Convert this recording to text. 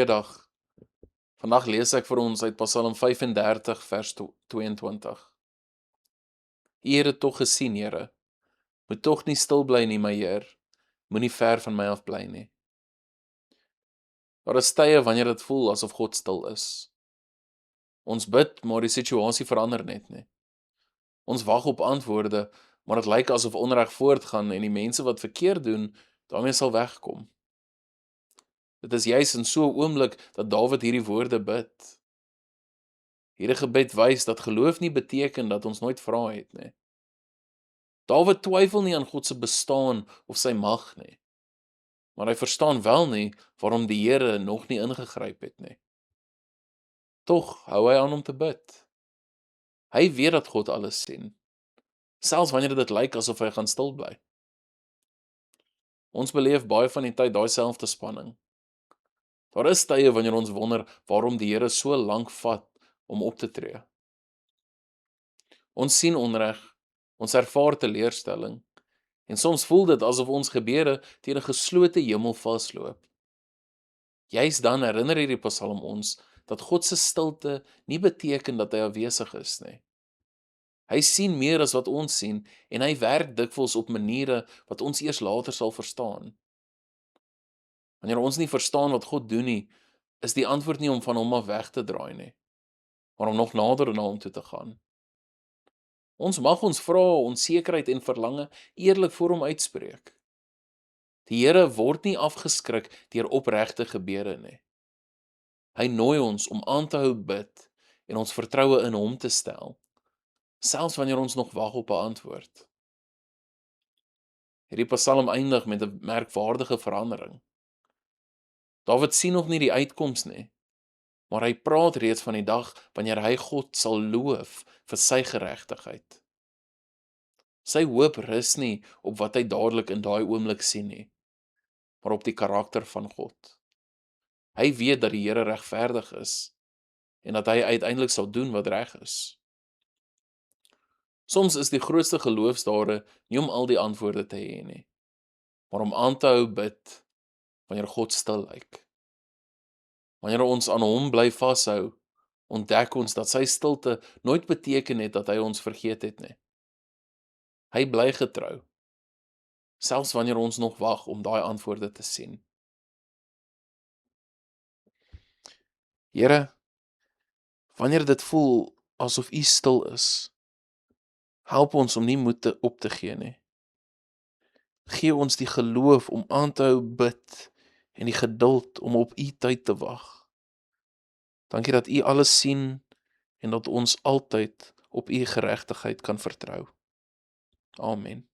Goeiedag. Vandag lees ek vir ons uit Psalm 35 vers 22. U het dit tog gesien, Here. Moet tog nie stil bly nie, my Heer. Moenie ver van my af bly nie. Daar is tye wanneer dit voel asof God stil is. Ons bid, maar die situasie verander net nie. Ons wag op antwoorde, maar dit lyk asof onreg voortgaan en die mense wat verkeerd doen, daarmee sal wegkom. Dit is juis in so 'n oomblik dat Dawid hierdie woorde bid. Hierdie gebed wys dat geloof nie beteken dat ons nooit vra het nie. Dawid twyfel nie aan God se bestaan of sy mag nie, maar hy verstaan wel nie waarom die Here nog nie ingegryp het nie. Tog hou hy aan om te bid. Hy weet dat God alles sien, selfs wanneer dit lyk asof hy gaan stil bly. Ons beleef baie van die tyd daai selfde spanning. Daar is tye wanneer ons wonder waarom die Here so lank vat om op te tree. Ons sien onreg, ons ervaar teleurstelling, en soms voel dit asof ons gebede teen 'n geslote hemel vasloop. Juis dan herinner hierdie Psalm ons dat God se stilte nie beteken dat hy afwesig is nie. Hy sien meer as wat ons sien en hy werk dikwels op maniere wat ons eers later sal verstaan. Wanneer ons nie verstaan wat God doen nie, is die antwoord nie om van hom af weg te draai nie, maar om nog nader na hom toe te gaan. Ons mag ons vrae, onsekerheid en verlange eerlik voor hom uitspreek. Die Here word nie afgeskrik deur opregte gebede nie. Hy nooi ons om aan te hou bid en ons vertroue in hom te stel, selfs wanneer ons nog wag op 'n antwoord. Hierdie Psalm eindig met 'n merkwaardige verandering. Dawid sien nog nie die uitkoms nie, maar hy praat reeds van die dag wanneer hy God sal loof vir sy geregtigheid. Sy hoop rus nie op wat hy dadelik in daai oomblik sien nie, maar op die karakter van God. Hy weet dat die Here regverdig is en dat hy uiteindelik sal doen wat reg is. Soms is die grootste geloofsdade nie om al die antwoorde te hê nie, maar om aan te hou bid wanneer God stil lyk. Wanneer ons aan hom bly vashou, ontdek ons dat sy stilte nooit beteken het dat hy ons vergeet het nie. Hy bly getrou, selfs wanneer ons nog wag om daai antwoorde te sien. Here, wanneer dit voel asof U stil is, help ons om nie moed op te gee nie. Gee ons die geloof om aan te hou bid en die geduld om op U tyd te wag. Dankie dat U alles sien en dat ons altyd op U geregtigheid kan vertrou. Amen.